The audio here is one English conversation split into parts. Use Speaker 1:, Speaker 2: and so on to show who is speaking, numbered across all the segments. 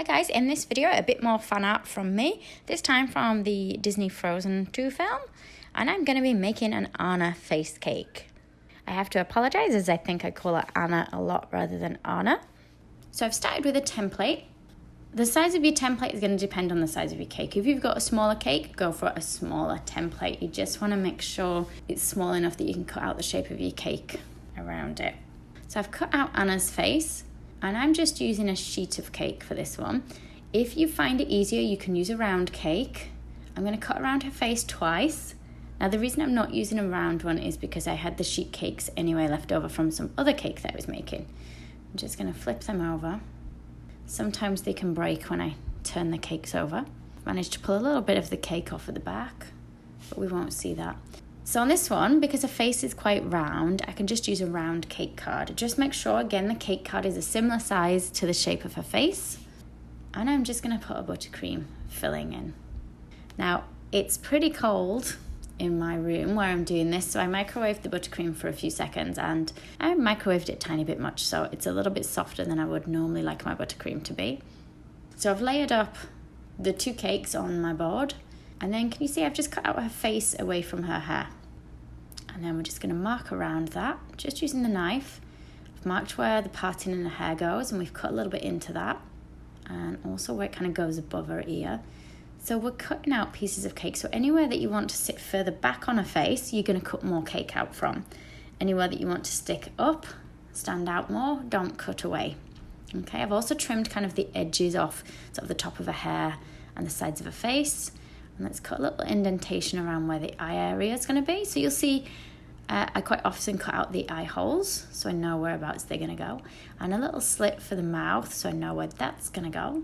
Speaker 1: guys, in this video a bit more fan art from me, this time from the Disney Frozen 2 film, and I'm going to be making an Anna face cake. I have to apologise as I think I call her Anna a lot rather than Anna. So I've started with a template. The size of your template is going to depend on the size of your cake. If you've got a smaller cake, go for a smaller template. You just want to make sure it's small enough that you can cut out the shape of your cake around it. So I've cut out Anna's face. And I'm just using a sheet of cake for this one. If you find it easier, you can use a round cake. I'm going to cut around her face twice. Now, the reason I'm not using a round one is because I had the sheet cakes anyway left over from some other cake that I was making. I'm just going to flip them over. Sometimes they can break when I turn the cakes over. Managed to pull a little bit of the cake off at the back, but we won't see that. So on this one, because her face is quite round, I can just use a round cake card. Just make sure, again, the cake card is a similar size to the shape of her face. And I'm just going to put a buttercream filling in. Now, it's pretty cold in my room where I'm doing this, so I microwaved the buttercream for a few seconds, and I microwaved it a tiny bit much, so it's a little bit softer than I would normally like my buttercream to be. So I've layered up the two cakes on my board, and then can you see I've just cut out her face away from her hair. And then we're just going to mark around that, just using the knife. I've marked where the parting in the hair goes, and we've cut a little bit into that. And also where it kind of goes above her ear. So we're cutting out pieces of cake. So anywhere that you want to sit further back on her face, you're going to cut more cake out from. Anywhere that you want to stick up, stand out more, don't cut away. Okay, I've also trimmed kind of the edges off, sort of the top of her hair and the sides of her face. And let's cut a little indentation around where the eye area is going to be. So you'll see I quite often cut out the eye holes, so I know whereabouts they're going to go. And a little slit for the mouth, so I know where that's going to go.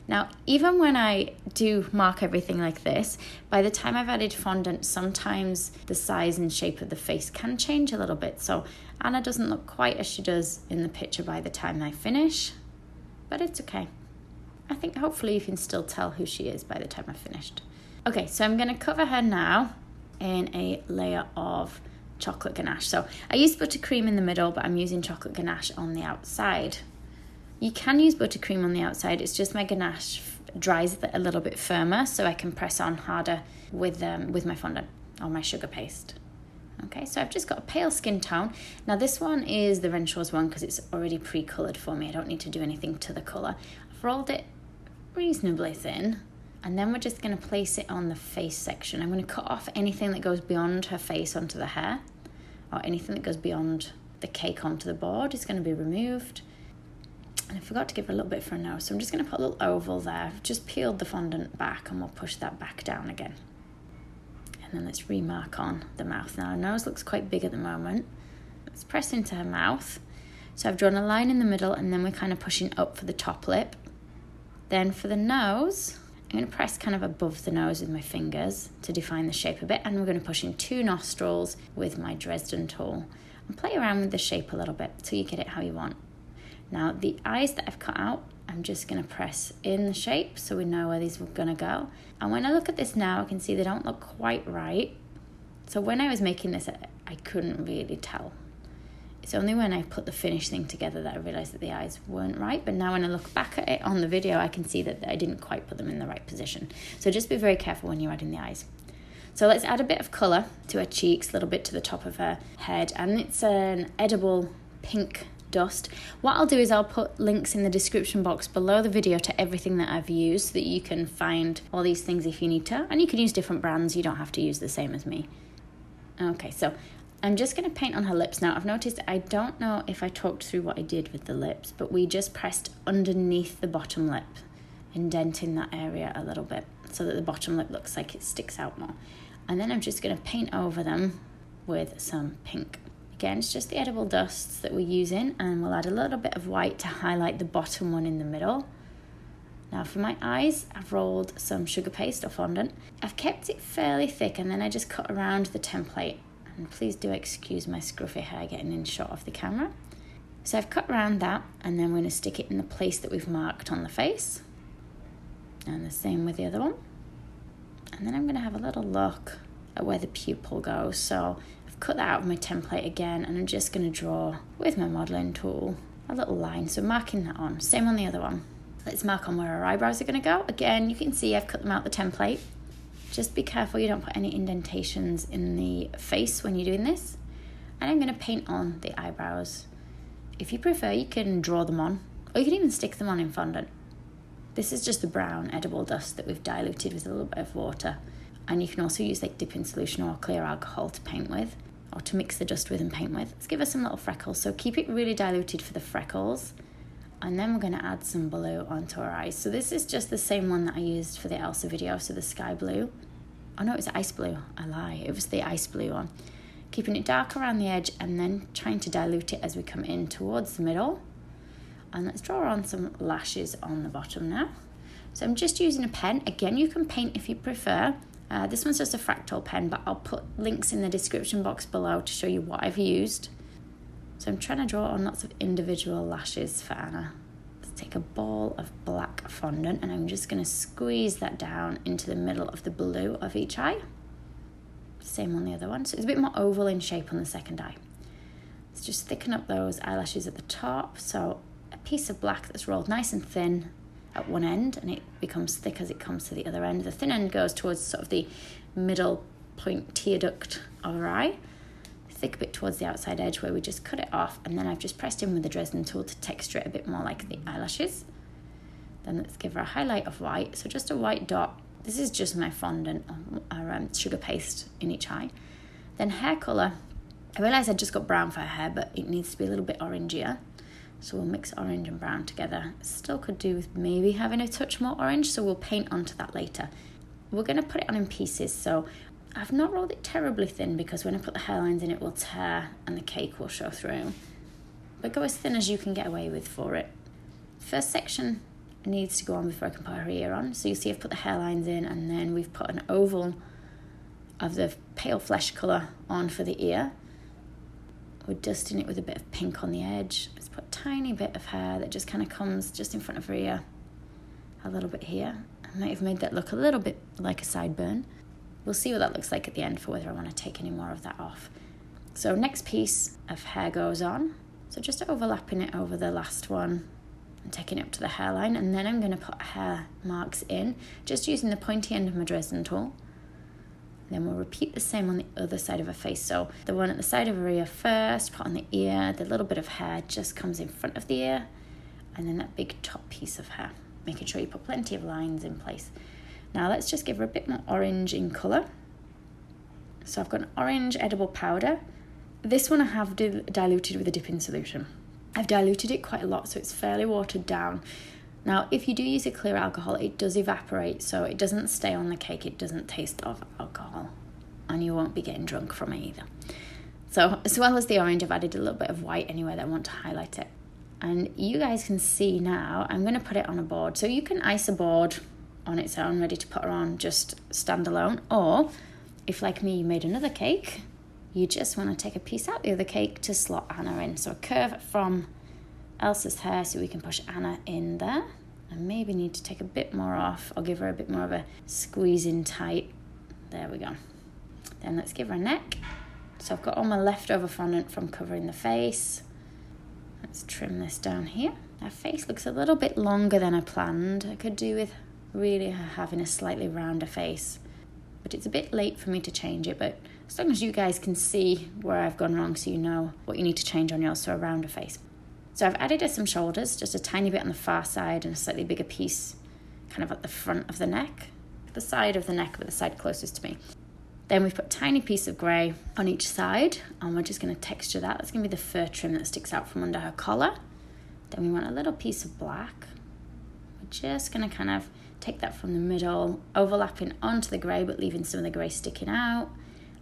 Speaker 1: Now, even when I do mark everything like this, by the time I've added fondant, sometimes the size and shape of the face can change a little bit. So Anna doesn't look quite as she does in the picture by the time I finish, but it's okay. I think hopefully you can still tell who she is by the time I've finished. Okay, so I'm going to cover her now in a layer of chocolate ganache. So I used buttercream in the middle, but I'm using chocolate ganache on the outside. You can use buttercream on the outside, it's just my ganache dries a little bit firmer, so I can press on harder with my fondant or my sugar paste. Okay, so I've just got a pale skin tone. Now this one is the Renshaws one because it's already pre-coloured for me. I don't need to do anything to the colour. I've rolled it reasonably thin. And then we're just going to place it on the face section. I'm going to cut off anything that goes beyond her face onto the hair, or anything that goes beyond the cake onto the board is going to be removed. And I forgot to give her a little bit for a nose, so I'm just going to put a little oval there. I've just peeled the fondant back and we'll push that back down again. And then let's remark on the mouth. Now her nose looks quite big at the moment. Let's press into her mouth. So I've drawn a line in the middle, and then we're kind of pushing up for the top lip. Then for the nose, I'm going to press kind of above the nose with my fingers to define the shape a bit, and we're going to push in two nostrils with my Dresden tool and play around with the shape a little bit till you get it how you want. Now the eyes that I've cut out, I'm just going to press in the shape so we know where these are going to go. And when I look at this now, I can see they don't look quite right. So when I was making this, I couldn't really tell. It's only when I put the finished thing together that I realised that the eyes weren't right. But now when I look back at it on the video, I can see that I didn't quite put them in the right position. So just be very careful when you're adding the eyes. So let's add a bit of colour to her cheeks, a little bit to the top of her head. And it's an edible pink dust. What I'll do is I'll put links in the description box below the video to everything that I've used so that you can find all these things if you need to. And you can use different brands. You don't have to use the same as me. Okay, so I'm just going to paint on her lips now. I've noticed, I don't know if I talked through what I did with the lips, but we just pressed underneath the bottom lip, indenting that area a little bit so that the bottom lip looks like it sticks out more. And then I'm just going to paint over them with some pink. Again, it's just the edible dusts that we're using, and we'll add a little bit of white to highlight the bottom one in the middle. Now for my eyes, I've rolled some sugar paste or fondant. I've kept it fairly thick, and then I just cut around the template. And please do excuse my scruffy hair getting in shot of the camera. So I've cut around that, and then we're going to stick it in the place that we've marked on the face. And the same with the other one. And then I'm going to have a little look at where the pupil goes. So I've cut that out of my template again, and I'm just going to draw with my modelling tool a little line. So marking that on. Same on the other one. Let's mark on where our eyebrows are going to go. Again, you can see I've cut them out the template. Just be careful you don't put any indentations in the face when you're doing this. And I'm going to paint on the eyebrows. If you prefer, you can draw them on, or you can even stick them on in fondant. This is just the brown edible dust that we've diluted with a little bit of water. And you can also use like dipping solution or clear alcohol to paint with, or to mix the dust with and paint with. Let's give us some little freckles. So keep it really diluted for the freckles. And then we're going to add some blue onto our eyes. So this is just the same one that I used for the Elsa video, so the sky blue. Oh no, it was ice blue. I lie. It was the ice blue one. Keeping it dark around the edge and then trying to dilute it as we come in towards the middle. And let's draw on some lashes on the bottom now. So I'm just using a pen. Again, you can paint if you prefer. This one's just a fractal pen, but I'll put links in the description box below to show you what I've used. So I'm trying to draw on lots of individual lashes for Anna. Let's take a ball of black fondant and I'm just going to squeeze that down into the middle of the blue of each eye. Same on the other one. So it's a bit more oval in shape on the second eye. Let's just thicken up those eyelashes at the top. So a piece of black that's rolled nice and thin at one end, and it becomes thick as it comes to the other end. The thin end goes towards sort of the middle point tear duct of our eye. Thick bit towards the outside edge where we just cut it off, and then I've just pressed in with the Dresden tool to texture it a bit more like the eyelashes. Then let's give her a highlight of white, so just a white dot. This is just my fondant or sugar paste in each eye. Then hair colour. I realised I just got brown for her hair, but it needs to be a little bit orangier. So we'll mix orange and brown together. Still could do with maybe having a touch more orange, so we'll paint onto that later. We're going to put it on in pieces, so I've not rolled it terribly thin because when I put the hairlines in it will tear and the cake will show through. But go as thin as you can get away with for it. First section needs to go on before I can put her ear on. So you see I've put the hairlines in and then we've put an oval of the pale flesh colour on for the ear. We're dusting it with a bit of pink on the edge. Let's put a tiny bit of hair that just kind of comes just in front of her ear. A little bit here. I might have made that look a little bit like a sideburn. We'll see what that looks like at the end for whether I want to take any more of that off. So next piece of hair goes on. So just overlapping it over the last one and taking it up to the hairline. And then I'm going to put hair marks in, just using the pointy end of my Dresden tool. And then we'll repeat the same on the other side of her face. So the one at the side of her ear first, put on the ear, the little bit of hair just comes in front of the ear. And then that big top piece of hair, making sure you put plenty of lines in place. Now let's just give her a bit more orange in colour. So I've got an orange edible powder. This one I have diluted with a dipping solution. I've diluted it quite a lot, so it's fairly watered down. Now, if you do use a clear alcohol, it does evaporate, so it doesn't stay on the cake, it doesn't taste of alcohol, and you won't be getting drunk from it either. So, as well as the orange, I've added a little bit of white anywhere that I want to highlight it. And you guys can see now, I'm going to put it on a board. So you can ice a board on its own, ready to put her on, just standalone, or if, like me, you made another cake, you just want to take a piece out the other cake to slot Anna in. So a curve from Elsa's hair so we can push Anna in there. And maybe need to take a bit more off or give her a bit more of a squeeze in tight. There we go. Then let's give her a neck. So I've got all my leftover fondant from covering the face. Let's trim this down here. Her face looks a little bit longer than I planned. I could do with really her having a slightly rounder face. But it's a bit late for me to change it, but as long as you guys can see where I've gone wrong so you know what you need to change on yours, so a rounder face. So I've added her some shoulders, just a tiny bit on the far side and a slightly bigger piece kind of at the front of the neck. The side of the neck, but the side closest to me. Then we've put a tiny piece of grey on each side, and we're just going to texture that. That's going to be the fur trim that sticks out from under her collar. Then we want a little piece of black. We're just going to kind of take that from the middle, overlapping onto the grey, but leaving some of the grey sticking out,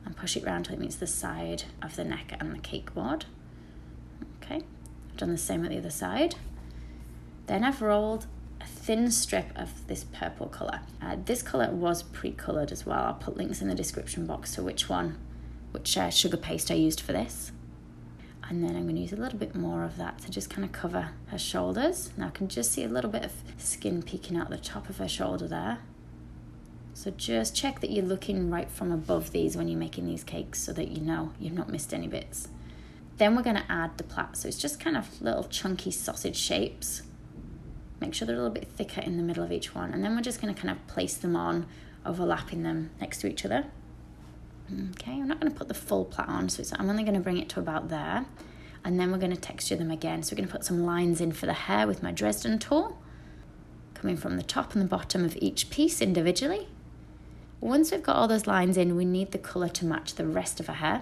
Speaker 1: and push it round till it meets the side of the neck and the cake board. Okay, I've done the same at the other side. Then I've rolled a thin strip of this purple colour. This colour was pre-coloured as well. I'll put links in the description box to which sugar paste I used for this. And then I'm going to use a little bit more of that to just kind of cover her shoulders. Now I can just see a little bit of skin peeking out the top of her shoulder there. So just check that you're looking right from above these when you're making these cakes so that you know you've not missed any bits. Then we're going to add the plait. So it's just kind of little chunky sausage shapes. Make sure they're a little bit thicker in the middle of each one. And then we're just going to kind of place them on, overlapping them next to each other. Okay, I'm not going to put the full plait on, so I'm only going to bring it to about there. And then we're going to texture them again. So we're going to put some lines in for the hair with my Dresden tool, coming from the top and the bottom of each piece individually. Once we've got all those lines in, we need the colour to match the rest of her hair.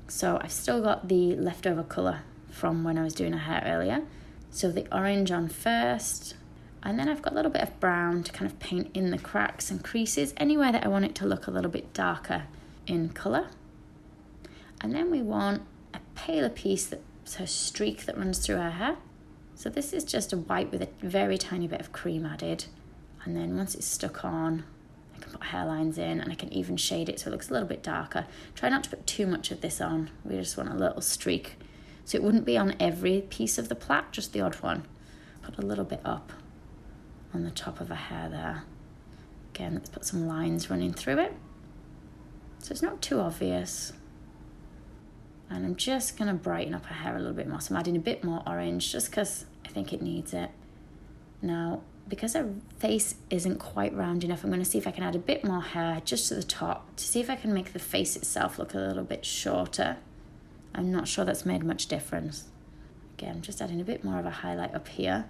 Speaker 1: So I've still got the leftover colour from when I was doing her hair earlier. So the orange on first, and then I've got a little bit of brown to kind of paint in the cracks and creases, anywhere that I want it to look a little bit darker in colour. And then we want a paler piece that's her streak that runs through her hair. So this is just a white with a very tiny bit of cream added. And then once it's stuck on, I can put hairlines in and I can even shade it so it looks a little bit darker. Try not to put too much of this on. We just want a little streak. So it wouldn't be on every piece of the plait, just the odd one. Put a little bit up on the top of her hair there. Again, let's put some lines running through it. So it's not too obvious. And I'm just going to brighten up her hair a little bit more. So I'm adding a bit more orange just because I think it needs it. Now, because her face isn't quite round enough, I'm going to see if I can add a bit more hair just to the top to see if I can make the face itself look a little bit shorter. I'm not sure that's made much difference. Again, I'm just adding a bit more of a highlight up here.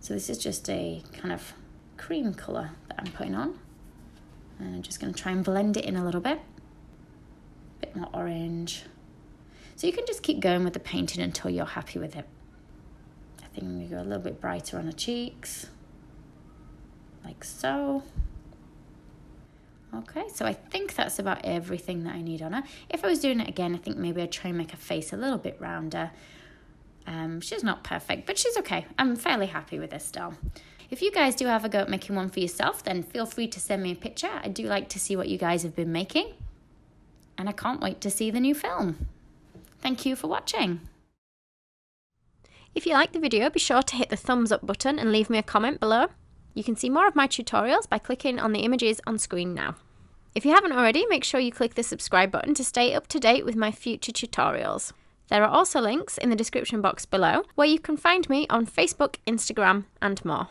Speaker 1: So this is just a kind of cream colour that I'm putting on. And I'm just going to try and blend it in a little bit. A bit more orange. So you can just keep going with the painting until you're happy with it. I think I'm going to go a little bit brighter on her cheeks. Like so. Okay, so I think that's about everything that I need on her. If I was doing it again, I think maybe I'd try and make her face a little bit rounder. She's not perfect, but she's okay. I'm fairly happy with this still. If you guys do have a go at making one for yourself, then feel free to send me a picture. I do like to see what you guys have been making. And I can't wait to see the new film. Thank you for watching.
Speaker 2: If you liked the video, be sure to hit the thumbs up button and leave me a comment below. You can see more of my tutorials by clicking on the images on screen now. If you haven't already, make sure you click the subscribe button to stay up to date with my future tutorials. There are also links in the description box below where you can find me on Facebook, Instagram and more.